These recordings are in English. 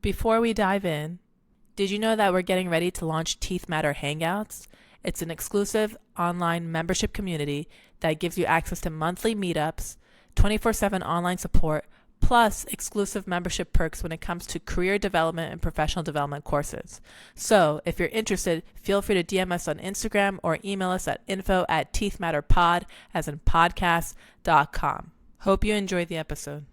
Before we dive in, did you know that we're getting ready to launch Teeth Matter Hangouts? It's an exclusive online membership community that gives you access to monthly meetups, 24/7 online support, plus exclusive membership perks when it comes to career development and professional development courses. So, if you're interested, feel free to DM us on Instagram or email us at info@teethmatterpod, as in podcast.com. Hope you enjoy the episode.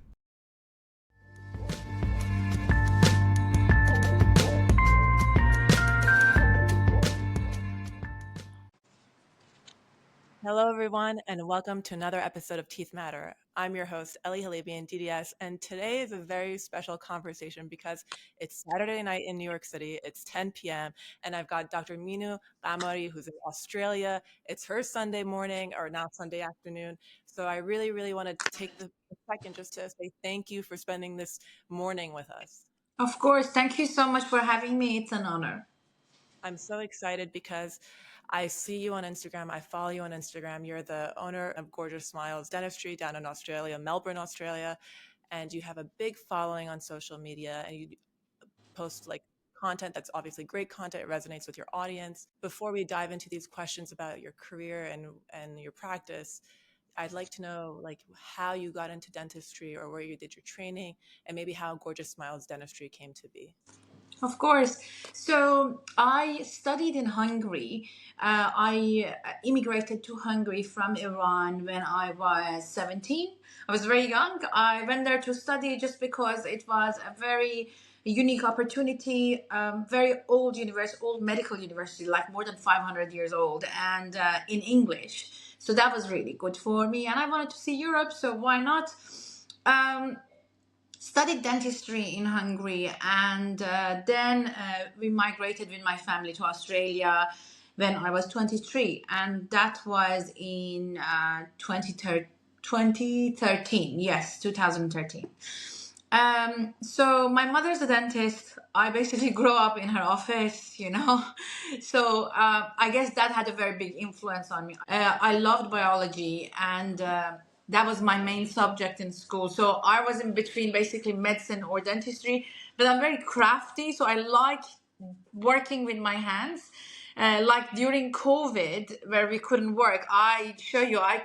Hello, everyone, and welcome to another episode of Teeth Matter. I'm your host, Ellie Halabian, DDS, and today is a very special conversation because it's Saturday night in New York City. It's 10 p.m., and I've got Dr. Minoo Ghamari, who's in Australia. It's her Sunday morning, or now Sunday afternoon. So I really want to take the second just to say thank you for spending this morning with us. Of course. Thank you so much for having me. It's an honor. I'm so excited because I see you on Instagram. I follow you on Instagram. You're the owner of Gorgeous Smiles Dentistry down in Australia, Melbourne, Australia. And you have a big following on social media and you post like content that's obviously great content. It resonates with your audience. Before we dive into these questions about your career and your practice, I'd like to know like how you got into dentistry or where you did your training and maybe how Gorgeous Smiles Dentistry came to be. Of course. So I studied in Hungary. I immigrated to Hungary from Iran when I was 17. I was very young. I went there to study just because it was a very unique opportunity, very old university, old medical university, like more than 500 years old, and in English. So that was really good for me. And I wanted to see Europe, so why not? Studied dentistry in Hungary, and then we migrated with my family to Australia when I was 23, and that was in 2013. Yes, 2013. So my mother's a dentist. I basically grew up in her office. So I guess that had a very big influence on me. I loved biology, and that was my main subject in school. So I was in between basically medicine or dentistry, but I'm very crafty. So I like working with my hands. Like during COVID, where we couldn't work, I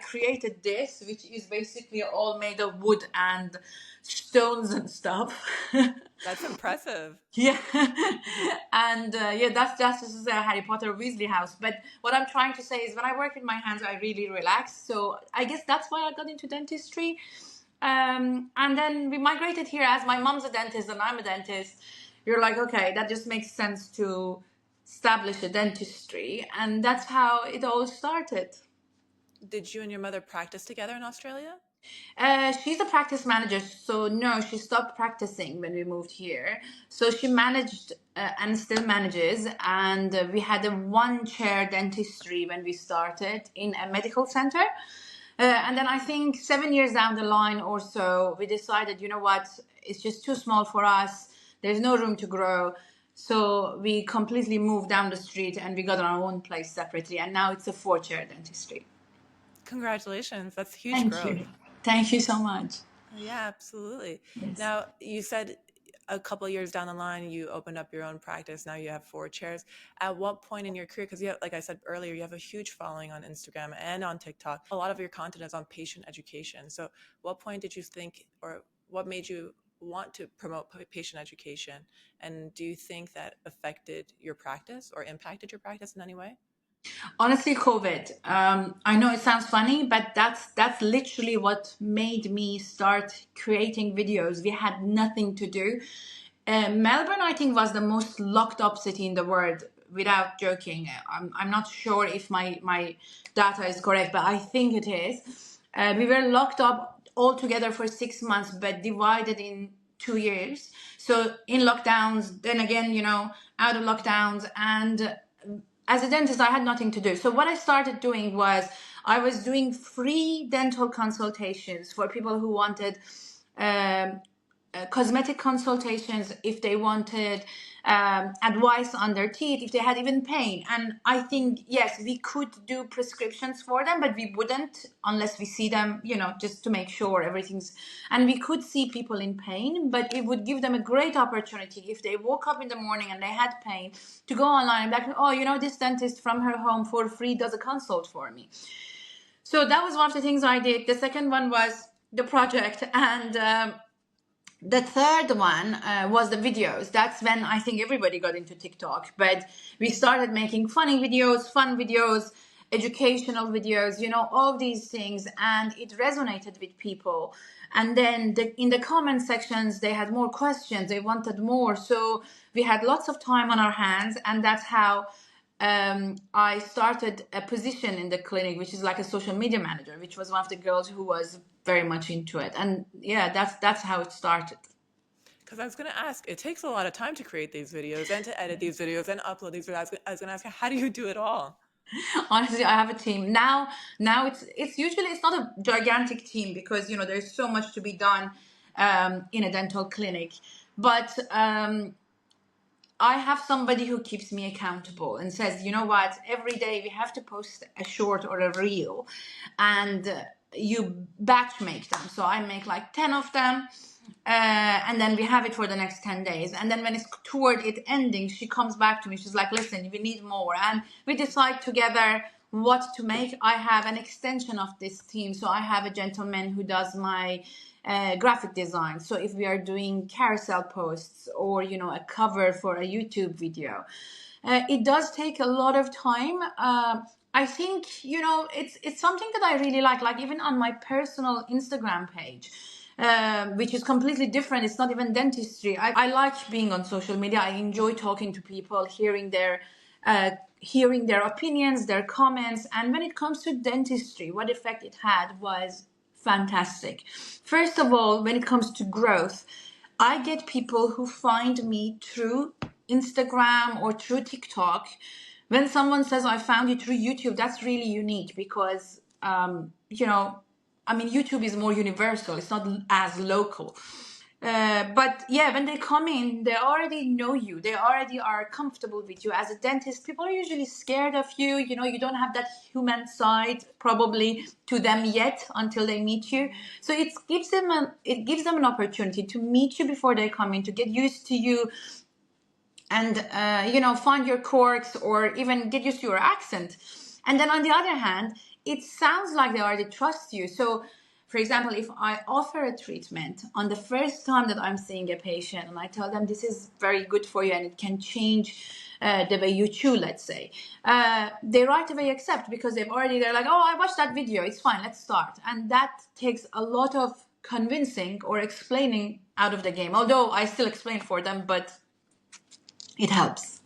created this, which is basically all made of wood and stones and stuff. That's impressive. Yeah. And that's just a Harry Potter Weasley house. But what I'm trying to say is when I work with my hands, I really relax. So I guess that's why I got into dentistry. And then we migrated here as my mom's a dentist and I'm a dentist. You're like, okay, that just makes sense to establish a dentistry. And that's how it all started. Did you and your mother practice together in Australia? She's a practice manager, so no, she stopped practicing when we moved here. So she managed and still manages, and we had a one-chair dentistry when we started in a medical center. And then I think 7 years down the line or so, we decided, you know what, it's just too small for us. There's no room to grow. So we completely moved down the street and we got our own place separately. And now it's a 4-chair dentistry. Congratulations. That's huge Thank growth. you. Thank you so much. Yeah, absolutely. Yes. Now, you said a couple of years down the line, you opened up your own practice. Now you have 4 chairs. At what point in your career, because like I said earlier, you have a huge following on Instagram and on TikTok. A lot of your content is on patient education. So what point did you think, or what made you want to promote patient education? And do you think that affected your practice or impacted your practice in any way? Honestly, COVID. I know it sounds funny, but that's literally what made me start creating videos. We had nothing to do. Melbourne, I think, was the most locked up city in the world, without joking. I'm not sure if my data is correct, but I think it is. We were locked up all together for 6 months, but divided in 2 years. So in lockdowns, then again, out of lockdowns, and as a dentist, I had nothing to do. So what I started doing was I was doing free dental consultations for people who wanted cosmetic consultations, if they wanted advice on their teeth, if they had even pain. And I think, yes, we could do prescriptions for them, but we wouldn't unless we see them, just to make sure everything's. And we could see people in pain, but it would give them a great opportunity if they woke up in the morning and they had pain to go online and be like, oh, this dentist from her home for free does a consult for me. So that was one of the things I did. The second one was the project, and the third one was the videos. That's when I think everybody got into TikTok. But we started making funny videos, fun videos, educational videos, all these things. And it resonated with people. And then in the comment sections, they had more questions. They wanted more. So we had lots of time on our hands. And that's how I started a position in the clinic, which is like a social media manager, which was one of the girls who was very much into it. And yeah, that's how it started. Because I was going to ask, it takes a lot of time to create these videos and to edit these videos and upload these videos. I was going to ask, how do you do it all? Honestly, I have a team now. It's usually, it's not a gigantic team because there's so much to be done in a dental clinic, but I have somebody who keeps me accountable and says, you know what, every day we have to post a short or a reel, and you batch make them. So I make like 10 of them, and then we have it for the next 10 days. And then when it's toward it ending, she comes back to me. She's like, listen, we need more. And we decide together what to make. I have an extension of this team. So I have a gentleman who does my graphic design. So if we are doing carousel posts or a cover for a YouTube video, it does take a lot of time. I think it's something that I really like even on my personal Instagram page, which is completely different. It's not even dentistry. I like being on social media. I enjoy talking to people, hearing their opinions, their comments. And when it comes to dentistry, what effect it had was fantastic. First of all, when it comes to growth, I get people who find me through Instagram or through TikTok. When someone says, I found you through YouTube, that's really unique because, YouTube is more universal. It's not as local. But yeah, when they come in, they already know you. They already are comfortable with you. As a dentist, people are usually scared of you. You don't have that human side probably to them yet until they meet you. So it gives them an opportunity to meet you before they come in, to get used to you, and find your quirks or even get used to your accent. And then on the other hand, it sounds like they already trust you. So for example, if I offer a treatment on the first time that I'm seeing a patient and I tell them this is very good for you and it can change the way you chew, let's say, they right away accept because they're like, oh, I watched that video, it's fine, let's start. And that takes a lot of convincing or explaining out of the game, although I still explain for them, but it helps.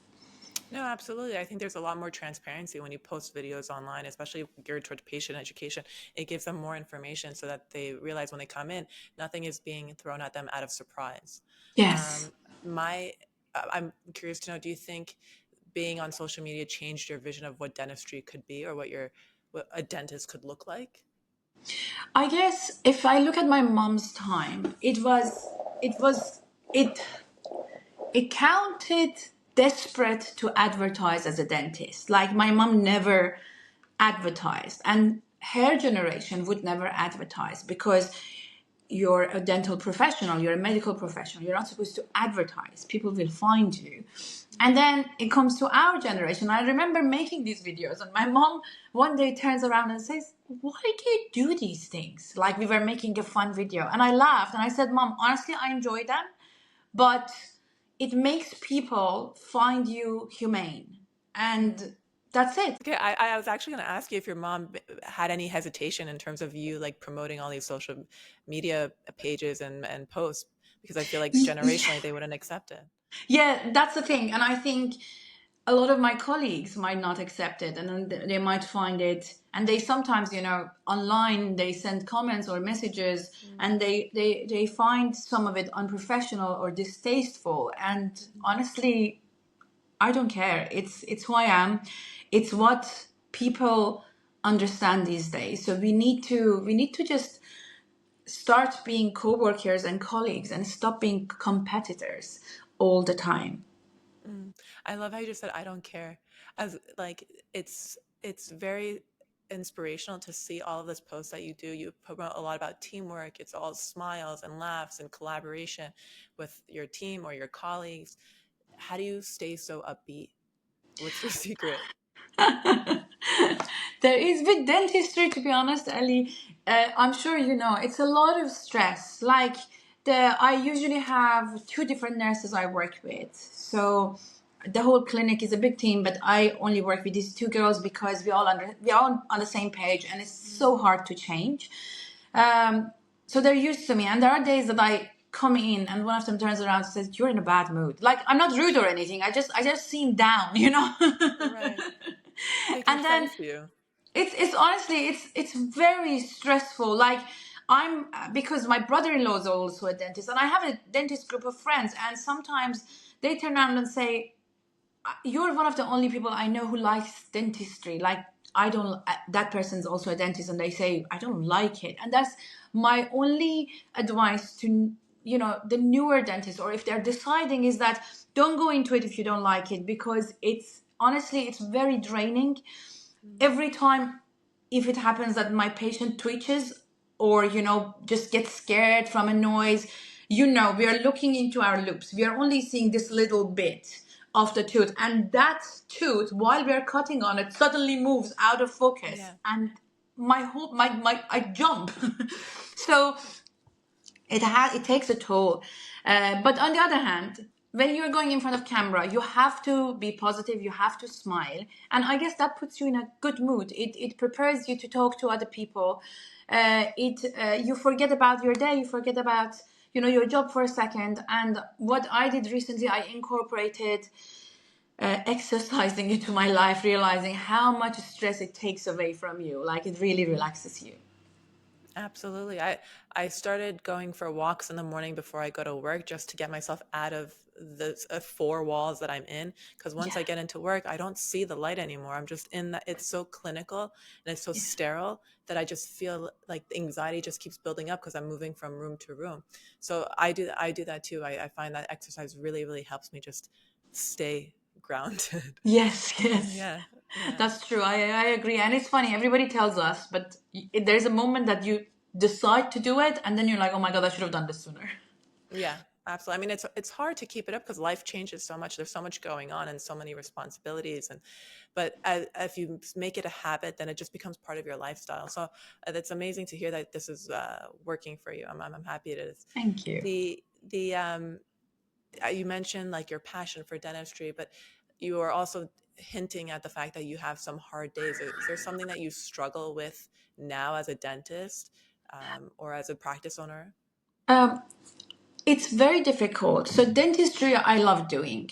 No, absolutely. I think there's a lot more transparency when you post videos online, especially geared toward patient education. It gives them more information so that they realize when they come in, nothing is being thrown at them out of surprise. Yes. I'm curious to know, do you think being on social media changed your vision of what dentistry could be or what a dentist could look like? I guess if I look at my mom's time, it counted desperate to advertise as a dentist. Like my mom never advertised, and her generation would never advertise because you're a dental professional, you're a medical professional, you're not supposed to advertise. People will find you. And then it comes to our generation. I remember making these videos, and my mom one day turns around and says, why do you do these things? Like we were making a fun video. And I laughed and I said, Mom, honestly, I enjoy them, but it makes people find you humane. And that's it. Okay, I was actually going to ask you if your mom had any hesitation in terms of you like promoting all these social media pages and posts, because I feel like generationally they wouldn't accept it. Yeah, that's the thing. And I think a lot of my colleagues might not accept it, and then they might find it, and they sometimes, online, they send comments or messages, and they find some of it unprofessional or distasteful. And honestly, I don't care. It's who I am. It's what people understand these days. So we need to just start being co-workers and colleagues and stop being competitors all the time. Mm. I love how you just said I don't care. As like it's very inspirational to see all of this posts that you do. You promote a lot about teamwork. It's all smiles and laughs and collaboration with your team or your colleagues. How do you stay so upbeat? What's your secret? There is with dentistry, to be honest, Ali. I'm sure you know it's a lot of stress. Like I usually have two different nurses I work with, so the whole clinic is a big team. But I only work with these two girls because we all on the same page, and it's so hard to change. So they're used to me, and there are days that I come in and one of them turns around and says, "You're in a bad mood." Like I'm not rude or anything. I just seem down, you know. Right. They can And then sense you. it's honestly it's very stressful. Like I'm because my brother-in-law is also a dentist, and I have a dentist group of friends, and sometimes they turn around and say, "You're one of the only people I know who likes dentistry." Like I don't. That person's also a dentist, and they say I don't like it, and that's my only advice to the newer dentists, or if they're deciding, is that don't go into it if you don't like it, because it's honestly it's very draining. Mm. Every time, if it happens that my patient twitches or just gets scared from a noise, we are looking into our loops, we are only seeing this little bit of the tooth, and that tooth, while we are cutting on it, suddenly moves out of focus, Yeah. and my whole my I jump. So it takes a toll. But on the other hand, when you're going in front of camera, you have to be positive, you have to smile, and I guess that puts you in a good mood. It prepares you to talk to other people. It You forget about your day, you forget about your job for a second. And what I did recently, I incorporated exercising into my life, realizing how much stress it takes away from you. Like it really relaxes you. Absolutely. I started going for walks in the morning before I go to work just to get myself out of the four walls that I'm in. Because once Yeah. I get into work, I don't see the light anymore. I'm just in that. It's so clinical and it's so Yeah. sterile that I just feel like the anxiety just keeps building up because I'm moving from room to room. So I do that too. I find that exercise really, really helps me just stay grounded. Yes, yes. Yeah. Yeah. That's true. I agree. And it's funny, everybody tells us, but there's a moment that you decide to do it, and then you're like, oh my God, I should have done this sooner. Yeah, absolutely. I mean, it's hard to keep it up because life changes so much. There's so much going on and so many responsibilities, and but if you make it a habit, then it just becomes part of your lifestyle. So it's amazing to hear that this is working for you. I'm happy it is. Thank you. The you mentioned like your passion for dentistry, but you are also hinting at the fact that you have some hard days. Is there something that you struggle with now as a dentist or as a practice owner? Um, it's very difficult. So dentistry, I love doing.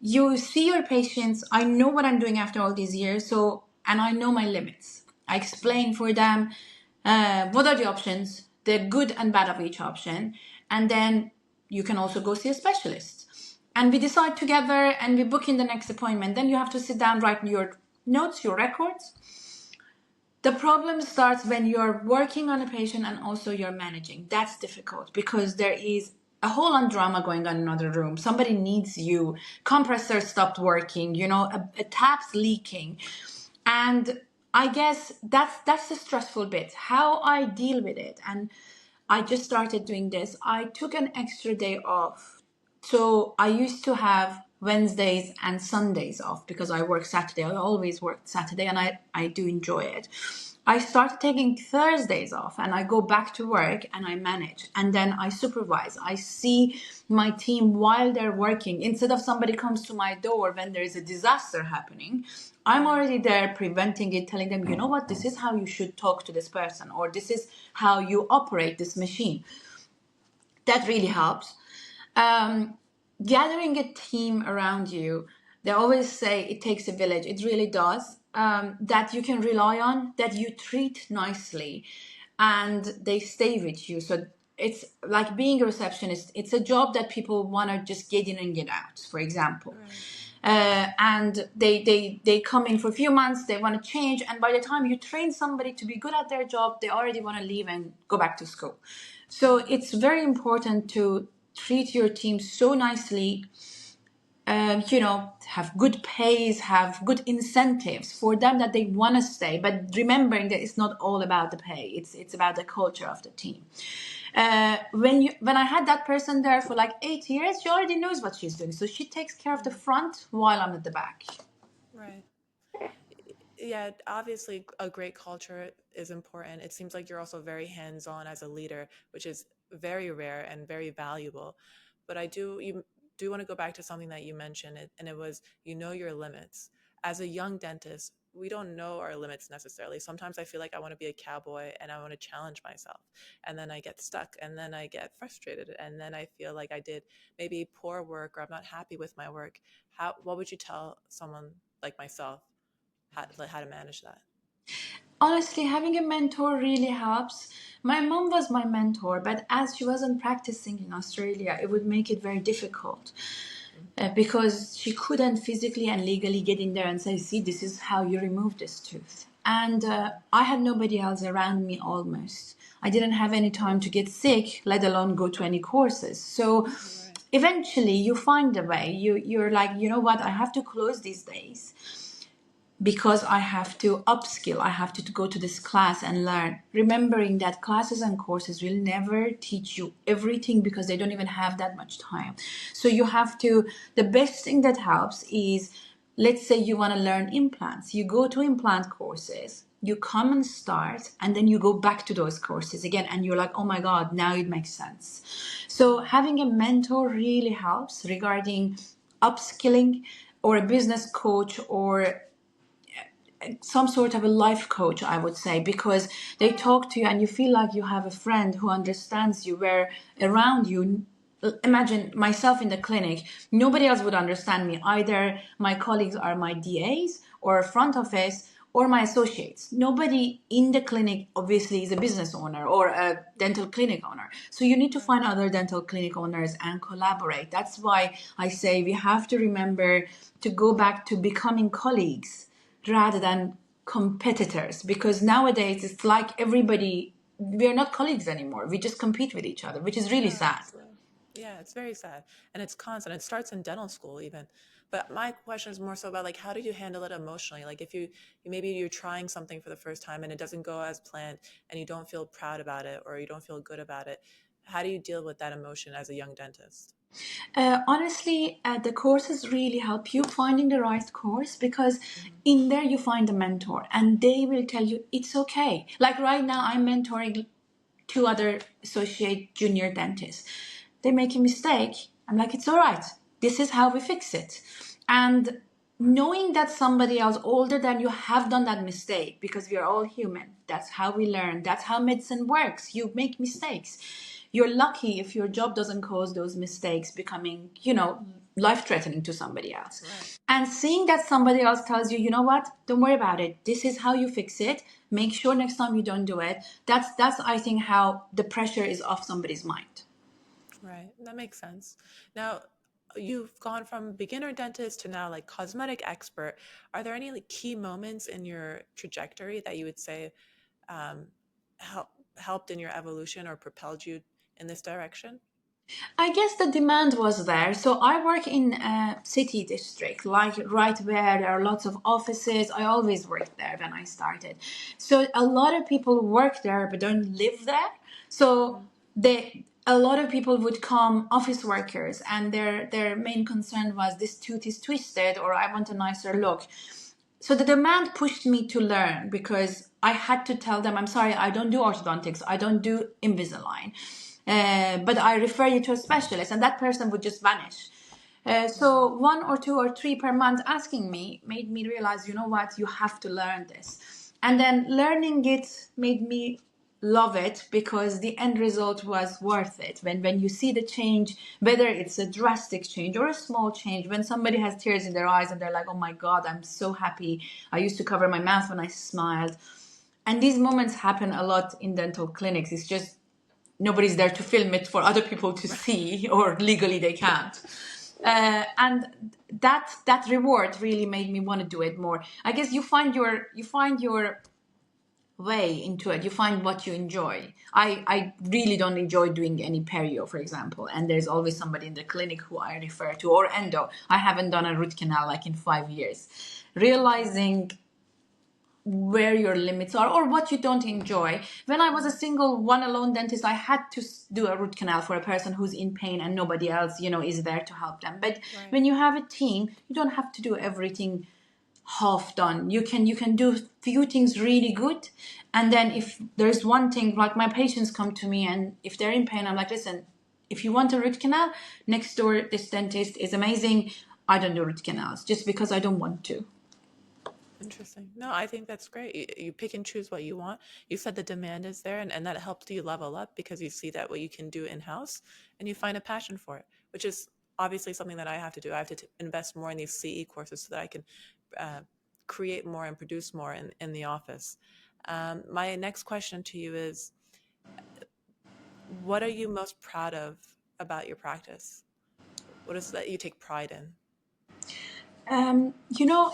You see your patients. I know what I'm doing after all these years. And I know my limits. I explain for them what are the options, the good and bad of each option, and then you can also go see a specialist. And we decide together, and we book in the next appointment. Then you have to sit down, write your notes, your records. The problem starts when you're working on a patient and also you're managing. That's difficult because there is a whole on drama going on in another room. Somebody needs you. Compressor stopped working. A tap's leaking, and I guess that's the stressful bit. How I deal with it, and I just started doing this. I took an extra day off. So I used to have Wednesdays and Sundays off because I work Saturday. I always worked Saturday, and I do enjoy it. I started taking Thursdays off, and I go back to work and I manage, and then I supervise. I see my team while they're working. Instead of somebody comes to my door when there is a disaster happening, I'm already there preventing it, telling them, you know what, this is how you should talk to this person, or this is how you operate this machine. That really helps. um, Gathering a team around you, they always say it takes a village. It really does. That you can rely on, that you treat nicely, and they stay with you. So it's like being a receptionist. It's a job that people want to just get in and get out, for example. Right. And they come in for a few months, they want to change, and by the time you train somebody to be good at their job, they already want to leave and go back to school. So it's very important to treat your team so nicely, have good pays, have good incentives for them that they want to stay. But remembering that it's not all about the pay; it's about the culture of the team. When I had that person there for like 8 years, she already knows what she's doing, so she takes care of the front while I'm at the back. Right. Yeah, obviously a great culture is important. It seems like you're also very hands-on as a leader, which is very rare and very valuable. But you do want to go back to something that you mentioned, and it was your limits. As a young dentist, we don't know our limits necessarily. Sometimes I feel like I want to be a cowboy and I want to challenge myself, and then I get stuck, and then I get frustrated, and then I feel like I did maybe poor work or I'm not happy with my work. What would you tell someone like myself how to manage that? Honestly, having a mentor really helps. My mom was my mentor, but as she wasn't practicing in Australia, it would make it very difficult because she couldn't physically and legally get in there and say, see, this is how you remove this tooth. And I had nobody else around me almost. I didn't have any time to get sick, let alone go to any courses. So Right. eventually you find a way. You're like, you know what, I have to close these days because I have to upskill, I have to go to this class and learn. Remembering that classes and courses will never teach you everything because they don't even have that much time. So you have to, the best thing that helps is, let's say you want to learn implants. You go to implant courses, you come and start, and then you go back to those courses again, and you're like, oh my God, now it makes sense. So having a mentor really helps regarding upskilling, or a business coach, or some sort of a life coach, I would say, because they talk to you and you feel like you have a friend who understands you, where around you, imagine myself in the clinic, nobody else would understand me. Either my colleagues are my DAs or front office or my associates. Nobody in the clinic obviously is a business owner or a dental clinic owner. So you need to Right. find other dental clinic owners and collaborate. That's why I say we have to remember to go back to becoming colleagues rather than competitors, because nowadays it's like everybody, we're not colleagues anymore, we just compete with each other, which is really No, sad. yeah, it's very sad. And it's constant. It starts in dental school even. But my question is more so about like how do you handle it emotionally? Like if maybe you're trying something for the first time and it doesn't go as planned and you don't feel proud about it or you don't feel good about it. How do you deal with that emotion as a young dentist? Honestly, the courses really help you finding the right course, because Hmm. in there you find a mentor and they will tell you it's okay. Like right now, I'm mentoring two other associate junior dentists. They make a mistake. I'm like, it's all right. This is how we fix it. And knowing that somebody else older than you have done that mistake, because we are all human, that's how we learn, that's how medicine works. You make mistakes. You're lucky if your job doesn't cause those mistakes becoming, life threatening to somebody else. Right. And seeing that somebody else tells you, you know what, don't worry about it, this is how you fix it, make sure next time you don't do it. That's I think how the pressure is off somebody's mind. Right. That makes sense. Now, you've gone from beginner dentist to now like cosmetic expert. Are there any like key moments in your trajectory that you would say um, helped in your evolution or propelled you in this direction? I guess the demand was there. So I work in a city district, like right where there are lots of offices. I always worked there when I started. So a lot of people work there but don't live there. So Mm. a lot of people would come, office workers, and their main concern was this tooth is twisted or I want a nicer look. So the demand pushed me to learn, because I had to tell them, I'm sorry, I don't do orthodontics, I don't do Invisalign, but I refer you to a specialist, and that person would just vanish. Mm. So one or two or three per month asking me made me realize, you know what, you have to learn this. And then learning it made me love it, because the end result was worth it. When you see the change, whether it's a drastic change or a small change, when somebody has tears in their eyes and they're like, oh my God, I'm so happy, I used to cover my mouth when I smiled. And these moments happen a lot in dental clinics. It's just nobody's there to film it for other people to see, or legally they can't. And that reward really made me want to do it more. I guess you find your way into it. You find what you enjoy. I really don't enjoy doing any perio, for example, and there's always somebody in the clinic who I refer to, or endo. I haven't done a root canal like in 5 years. Realizing where your limits are or what you don't enjoy. When I was a single one alone dentist, I had to do a root canal for a person who's in pain and nobody else, is there to help them. But Right. when you have a team, you don't have to do everything half done. You can do few things really good, and then if there's one thing, like my patients come to me and if they're in pain, I'm like, listen, if you want a root canal, next door this dentist is amazing. I don't do root canals just because I don't want to. Interesting. No, I think that's great. You pick and choose what you want. You said the demand is there, and that helps you level up because you see that what you can do in-house and you find a passion for it, which is obviously something that I have to do. I have to invest more in these CE courses so that I can uh, create more and produce more in the office. My next question to you is, what are you most proud of about your practice? What is that you take pride in?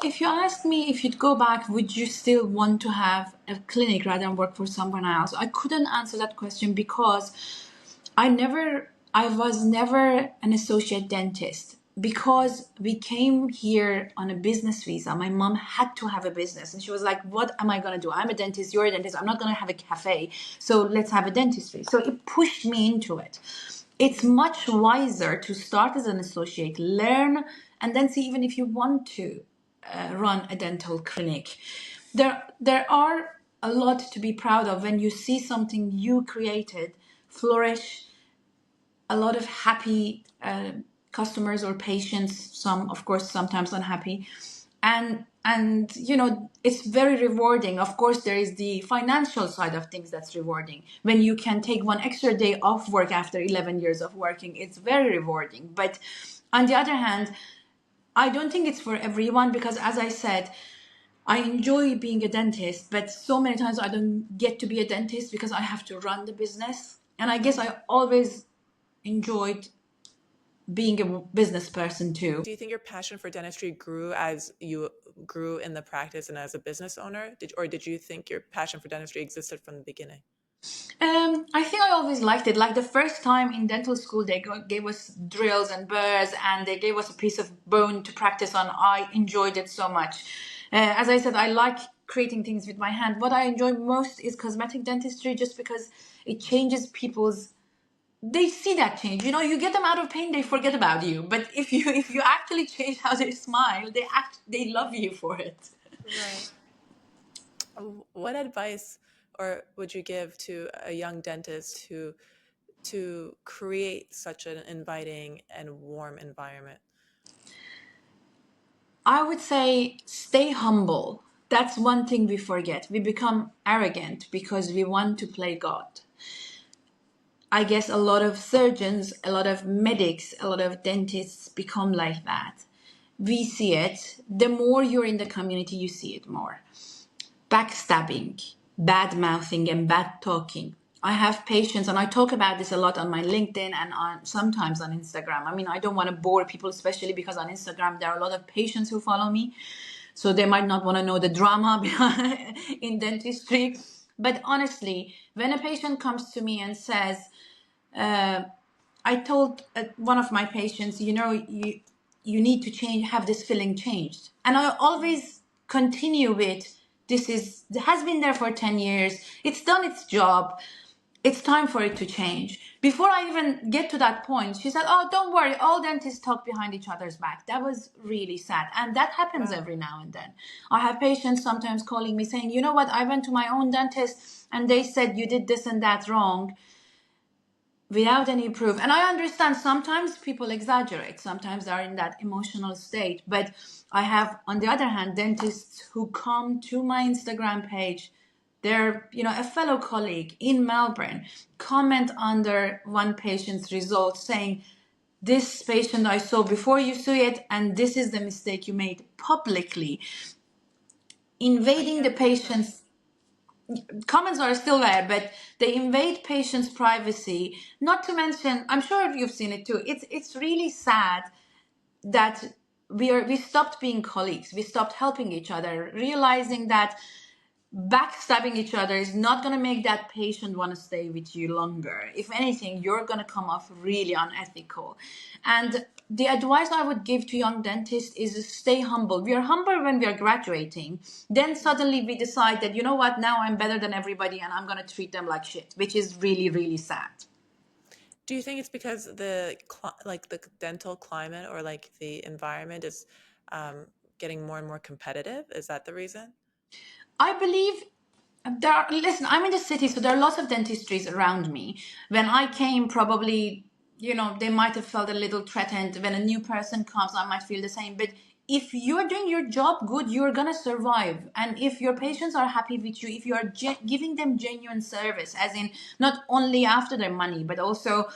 If you asked me if you'd go back, would you still want to have a clinic rather than work for someone else? I couldn't answer that question because I was never an associate dentist because we came here on a business visa. My mom had to have a business and she was like, what am I going to do? I'm a dentist, you're a dentist. I'm not going to have a cafe. So let's have a dentistry. So it pushed me into it. It's much wiser to start as an associate, learn, and then see even if you want to run a dental clinic. There are a lot to be proud of when you see something you created flourish, a lot of happy customers or patients, some of course sometimes unhappy, and it's very rewarding. Of course there is the financial side of things that's rewarding. When you can take one extra day off work after 11 years of working, it's very rewarding. But on the other hand, I don't think it's for everyone because, as I said, I enjoy being a dentist, but so many times I don't get to be a dentist because I have to run the business. And I guess I always enjoyed being a business person too. Do you think your passion for dentistry grew as you grew in the practice and as a business owner? Or did you think your passion for dentistry existed from the beginning? I think I always liked it. Like the first time in dental school, they gave us drills and burrs, and they gave us a piece of bone to practice on. I enjoyed it so much. As I said, I like creating things with my hand. What I enjoy most is cosmetic dentistry, just because it changes people's. They see that change. You get them out of pain, they forget about you. But if you actually change how they smile, they love you for it. Right. What advice or would you give to a young dentist who to create such an inviting and warm environment? I would say stay humble. That's one thing we forget. We become arrogant because we want to play God. I guess a lot of surgeons, a lot of medics, a lot of dentists become like that. We see it. The more you're in the community, you see it more. Backstabbing, bad mouthing, and bad talking. I have patients, and I talk about this a lot on my LinkedIn and on sometimes on Instagram. I mean, I don't want to bore people, especially because on Instagram there are a lot of patients who follow me, so they might not want to know the drama in dentistry. But honestly, when a patient comes to me and says, I told one of my patients, you need to change, have this filling changed. And I always continue with, it has been there for 10 years. It's done its job. It's time for it to change. Before I even get to that point, she said, oh, don't worry. All dentists talk behind each other's back. That was really sad. And that happens Wow. every now and then. I have patients sometimes calling me saying, you know what? I went to my own dentist and they said you did this and that wrong without any proof. And I understand sometimes people exaggerate, sometimes they're in that emotional state. But I have, on the other hand, dentists who come to my Instagram page, they're, a fellow colleague in Melbourne, comment under one patient's results saying, this patient I saw before you saw it, and this is the mistake you made, publicly I invading the can't believe that. patient's. Comments are still there, but they invade patients' privacy. Not to mention, I'm sure you've seen it too. It's really sad that we stopped being colleagues. We stopped helping each other, realizing that backstabbing each other is not going to make that patient want to stay with you longer. If anything, you're going to come off really unethical. And the advice I would give to young dentists is stay humble. We are humble when we are graduating. Then suddenly we decide that, you know what, now I'm better than everybody and I'm going to treat them like shit, which is really, really sad. Do you think it's because the dental climate or like the environment is getting more and more competitive? Is that the reason? I believe listen, I'm in the city, so there are lots of dentistries around me. When I came, probably, they might have felt a little threatened. When a new person comes, I might feel the same. But if you're doing your job good, you're gonna survive. And if your patients are happy with you, if you are giving them genuine service, as in not only after their money, but also,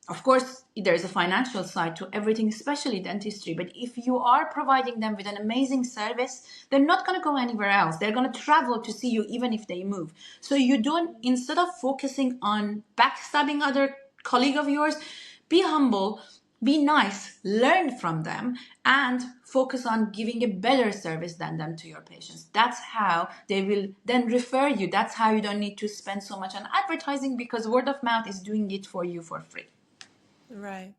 of course, there's a financial side to everything, especially dentistry. But if you are providing them with an amazing service, they're not going to go anywhere else. They're going to travel to see you even if they move. So you don't, instead of focusing on backstabbing other colleague of yours, be humble, be nice, learn from them, and focus on giving a better service than them to your patients. That's how they will then refer you. That's how you don't need to spend so much on advertising, because word of mouth is doing it for you for free. Right.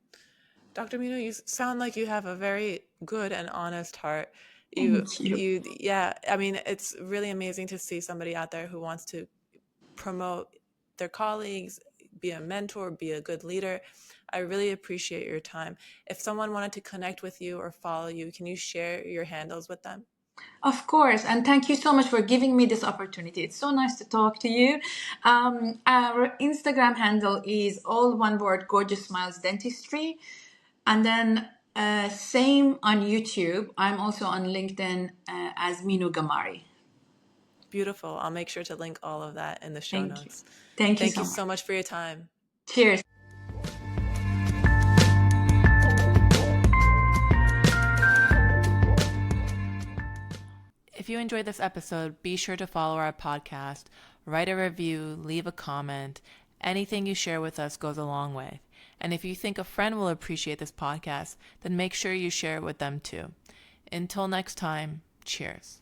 Dr. Minoo, you sound like you have a very good and honest heart. Thank you. Yeah, I mean, it's really amazing to see somebody out there who wants to promote their colleagues, be a mentor, be a good leader. I really appreciate your time. If someone wanted to connect with you or follow you, can you share your handles with them? Of course, and thank you so much for giving me this opportunity. It's so nice to talk to you. Our Instagram handle is all one word, Gorgeous Smiles Dentistry. And then same on YouTube. I'm also on LinkedIn as Minoo Ghamari. Beautiful. I'll make sure to link all of that in the show Thank you. notes. Thank you Thank so you much. so much for your time. Cheers. If you enjoyed this episode, be sure to follow our podcast, write a review, leave a comment. Anything you share with us goes a long way. And if you think a friend will appreciate this podcast, then make sure you share it with them too. Until next time, cheers.